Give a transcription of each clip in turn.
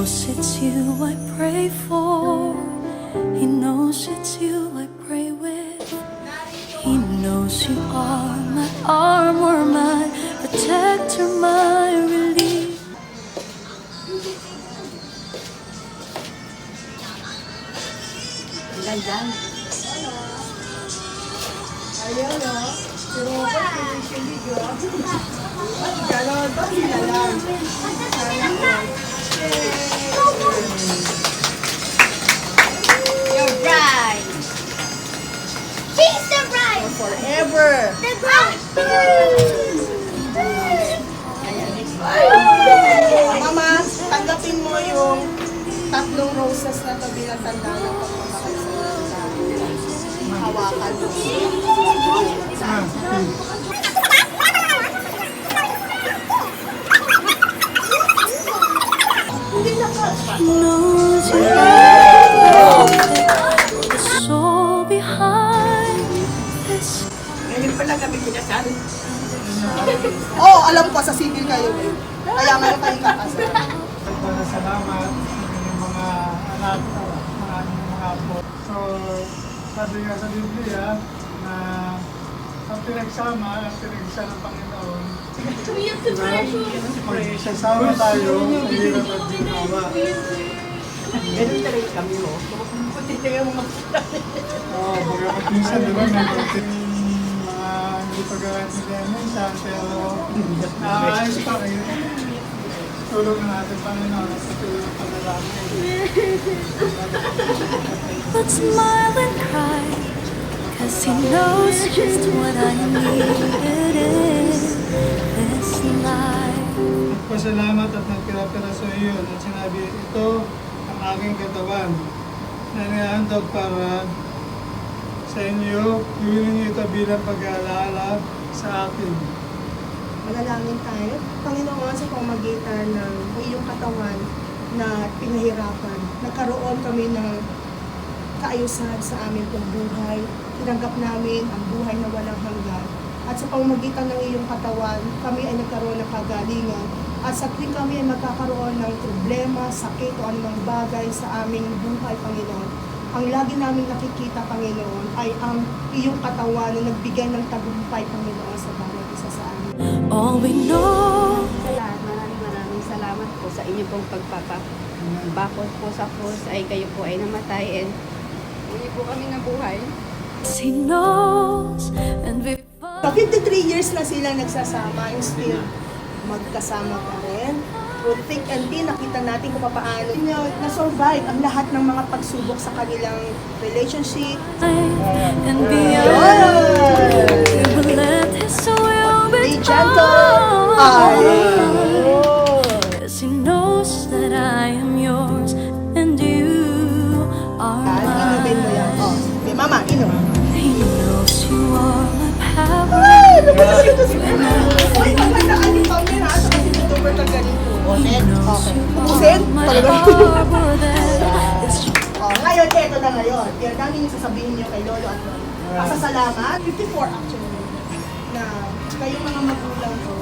knows it's you I pray for. He knows it's you I pray with. He knows you are my armor, my protector, my relief. Ganyan. Ayaw, no? Pero ba't hindi ko? Ganon ba sila lang? Your bride. She's the bride. Forever! The bride. Mama, tanggapin mo yung 3 roses na to bilang tanda ng pagmamahal sa iyo. Hawakan mo. Knows you are the soul behind this. Ngayon pala kami kinasal. Oo, alam ko sa civil kayo eh. Kaya ngayon kayo kakasal. Salamat ng mga anak, maraming mga apo. So, sabi nga sa Biblia na ang pinagsama at pinagsa ng Panginoon, magsasama tayo sa hirap at ginawa. Ganun talaga kami mo. Puti tayo mga Oo, bagamat minsan naman may konting mga hindi pag-aaratindihan minsan, pero naayos pa kayo. Tulong ng ating Panginoon at tulong ng panalangin. But smile and cry, 'cause he knows just what I needed in this life. Pasalamat at nagpira-pira sa iyo at sinabi, ito ang aking katawan na nihandog para sa inyo, gawin niyo ito bilang pag-aalala sa akin. Manalangin tayo. Panginoon, sa pamagitan ng iyong katawan na pinahirapan, nagkaroon kami ng kaayusan sa aming pong buhay. Tinanggap namin ang buhay na walang hanggan. At sa pamamagitan ng iyong katawan, kami ay nagkaroon ng kagalingan. At sa tuwing kami ay magkakaroon ng problema, sakit o anumang bagay sa aming buhay, Panginoon, ang lagi namin nakikita, Panginoon, ay ang iyong katawan na nagbigay ng tagumpay, Panginoon, sa bawat isa sa amin. All we know, Sa lahat, maraming salamat po sa inyong pong pagpapabakod po sa cross ay kayo po ay namatay and muli po kami nabuhay. he knows, and before So, 53 years na sila nagsasama and still magkasama pa rin. Through thick and thin, nakita natin kung paano na-survive ang lahat ng mga pagsubok sa kanilang relationship. and beyond, he will let his will Be be gentle. done. 'Cause he knows that I am yours and you are Inumin mo yan. mine. Oh, sige, mama, inom. He knows you are my power. Ay, lumabas ito si Mama. Uy, magandaan ni Pamela ha, sa kasi dito ka ganito. Okay, okay. Pusin? My Talaga. harbor that is Oh, ngayon, eto na ngayon. Yan namin yung sasabihin niyo kay Lolo at Lolo. Pasasalamat. 54 actually. Na kayong mga magulang ko,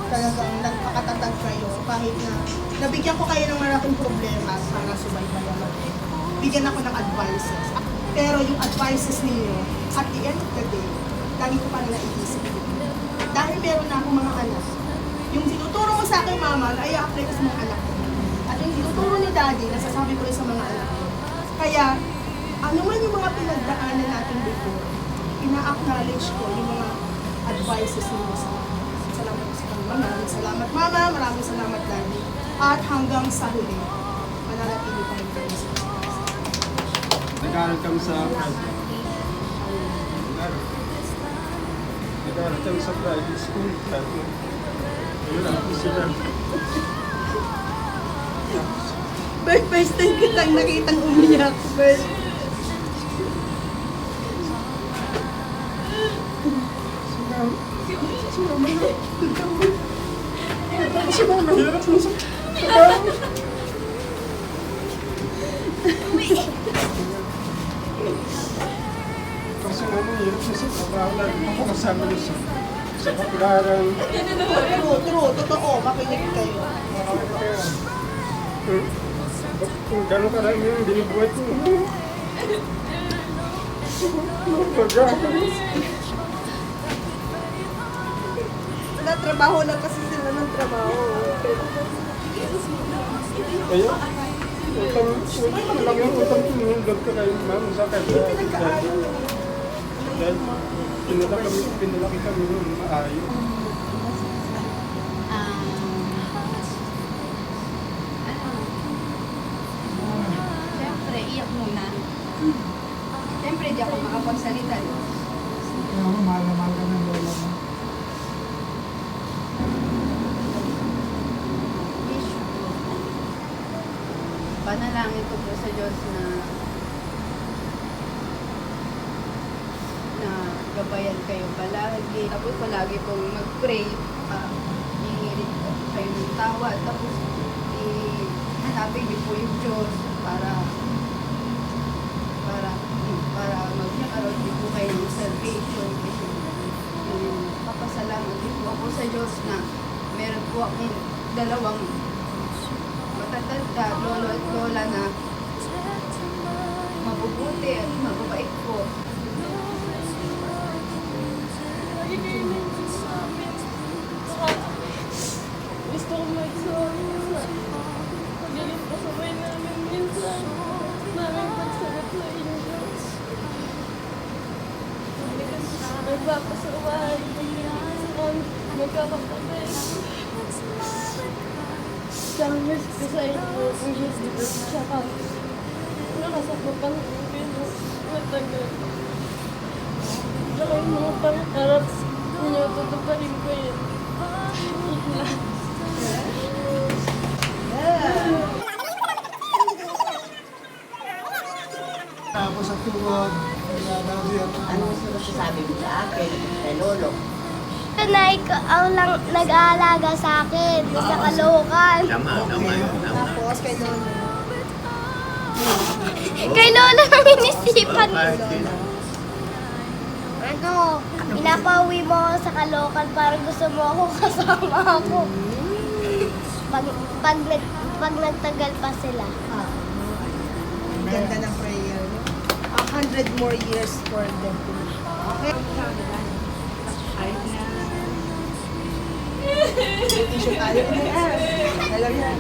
talagang nagpakatatag kayo kahit na nabigyan ko kayo ng maraming problema para subaybayan natin. Bigyan ako ng advices. Pero yung advices ninyo, at the end of the day, lagi ko pa rin naiisip. Dahil meron na akong mga anak, yung tinuturo mo sa akin, mama, na i-apply ko sa mga anak ko. At yung tinuturo ni daddy, nasasabi ko rin sa mga anak ko. Kaya, ano man yung mga pinagdaanan natin before, ina-acknowledge ko yung mga advices ninyo sa akin. Salamat po sa kanila. Maraming salamat, mama. Maraming salamat, daddy. At hanggang sa huli, mananatili pa rin kayo sa Nag-aaral kami sa Nag-aaral kami sa private school. Yun ang sila. First time kitang nakitang umiyak. Si mama. Hirap mo sa... Kasi naman, hirap siya sa trabaho lagi ako kasama niya sa kapularan. True, totoo. Makinig kayo. Makakita kayo. Kung gano'n karami yung binibuhat ko. Trabaho lang kasi sila ng trabaho. Kaya, utang lang yung utang tumulog ko kayo, ma'am, sa kanya. Dahil pinalaki kami ng maayos. Siyempre, iyak muna. Siyempre, di ako makapagsalita. Kaya ako, mahal na mahal ka ng lola mo. Wish ko. Panalangin ko po sa Diyos na gabayan kayo palagi. Tapos palagi pong mag-pray. Hihirit kayo ng tawad. Tapos hanapin niyo po yung Diyos para magkakaroon din po kayo ng salvation. Papasalamat din po ako sa Diyos na meron po akong dalawang matatanda, lolo at lola na mabubuti at mababait po. Gusto ko mag-sorry sa pagiging pasaway namin minsan. Maraming pagsagot sa inyo. Nagpapasaway. Magkakapatid. Challenge ko sa inyo. Ang hindi ko siya pa. Nakasakupan ko yun. Matagal. Saka yung mga pangarap niyo, tutuparin ko yun. Tapos sa tuwag, nagdadadi at Ano sabi mo sa akin, kay Lolo? Na ikaw lang nag-aalaga sa akin sa Caloocan. Tapos kay Lolo. Kay Lola ang inisipan. Ano, pinapauwi mo ako sa Caloocan para gusto mo ako kasama ako. Pag nagtagal pa sila. Ang ganda ng prayer. 100 more years for them. Okay? Tissue tayo. Alam yan.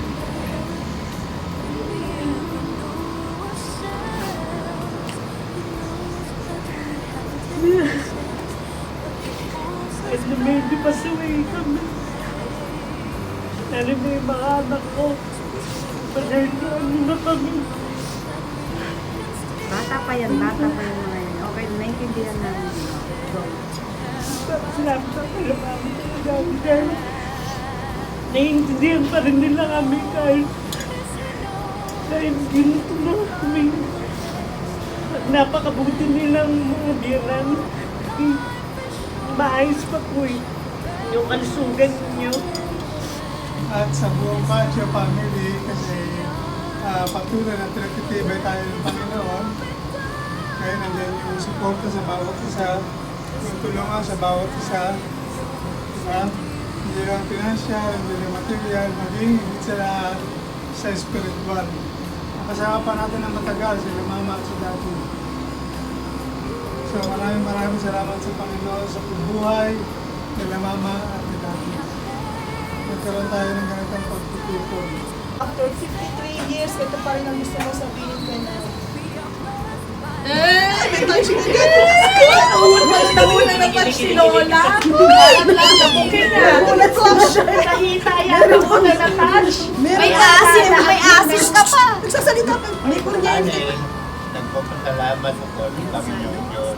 Kahit na medyo pasaway kami. Ano ba yung mga anak ko? Pasaway na kami. Bata pa yan mga yan. Okay, naiintindihan namin. Sinabi sa kanya namin talaga dahil naiintindihan pa rin nila kami kahit ginito na kami. At napakabuti nilang mga biyanan. Maayos pa po eh. Yung kalusugan niyo. at sa buong Pacho family kasi patuloy na pinagtitibay tayo ng Panginoon. Kaya nandiyan yung suporta sa bawat isa, yung tulungan sa bawat isa. Diba? Hindi lang financial, hindi lang material, maging higit sa lahat sa spiritual. Nakasama pa natin ng matagal sila mama at sa dati. So maraming salamat sa Panginoon sa pagbuhay nila mama at ni dati. Nagkaroon tayo ng ganitong pagtutupon. After 53 years, ito pa rin ang gusto mo sabihin ka na. May touch ka na. Nauna na touch si Lola. Okay na. Nauna touch. Nakita yan. Nauna na touch. May asin ka pa. Nagsasalita pa. May kuryente. Nagpapasalamat ako sa Panginoon Diyos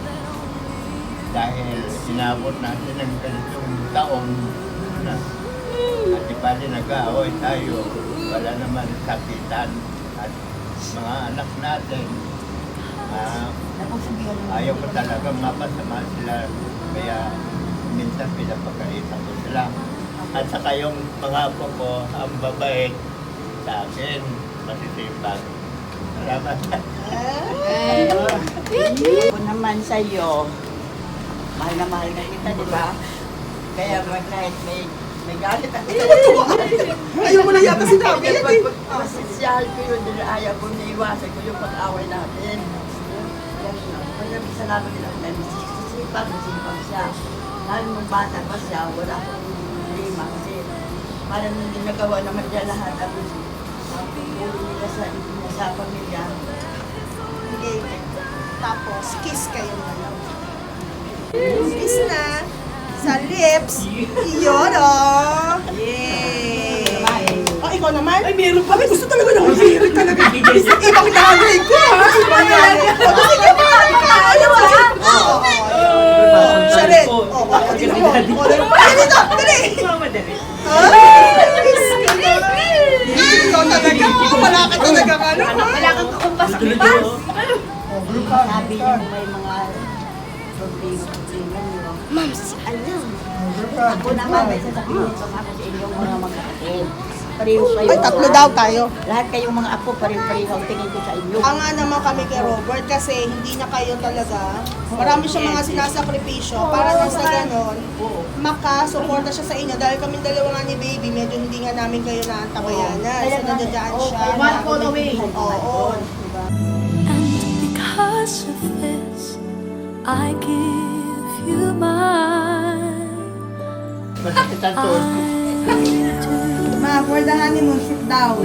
dahil inabot natin ng ganitong taon na at ibali nag-aaway tayo, wala naman sakitan at mga anak natin ayaw ko talagang mapasama sila kaya minsan pinapagalitan ko sila at saka yung mga apo ko ang babait sa akin, masisipag. Salamat. Ako naman sa'yo, mahal na kita, di ba? Kaya kahit may May galit ako. Tuwa. Ayaw mo na yata sinabi. Kaya pag masisiyahan ko yun, ayaw ko niiwasan ko yung pag-away natin. Kaya bisa namin nila sisipag siya. Lalo nung bata pa siya, wala akong problema kasi parang hindi nagawa naman niya lahat. Tapos, ulo nila sa pamilya. Okay. Tapos, kiss kayo na. Kiss na. Sa lips. Yun, oh. Yay! Oh, ikaw naman? Ay, meron pa. Ay, gusto talaga na mag-irit talaga. Ibang nanay ko, ha? Ibang nanay ko. Sige pa, ayaw mo. Siya rin. Tingnan mo. Ay, dito, dali. Kiss ka na. Ikaw talaga. Wala ka talaga, ano? Wala kang kakumpas-kumpas. Sabi niyo may mga problema niyo. Ma'am, ano? Ako naman may sasabihin ko ako sa inyong mga magkakapatid. Pareho kayo. Ay, tatlo daw tayo. Lahat kayong mga apo, pareho-pareho ang tingin ko sa inyo. Ang nga naman kami kay Robert kasi hindi na kayo talaga. Marami siyang mga sinasakripisyo para lang sa ganon, makasuporta siya sa inyo. Dahil kami dalawa nga ni Baby, medyo hindi nga namin kayo naantabayanan. So, nandiyan siya. One call away. Oo. And because of this, I give you mine. Bakit kita to? I do. Ma, for the honeymoon, sit down.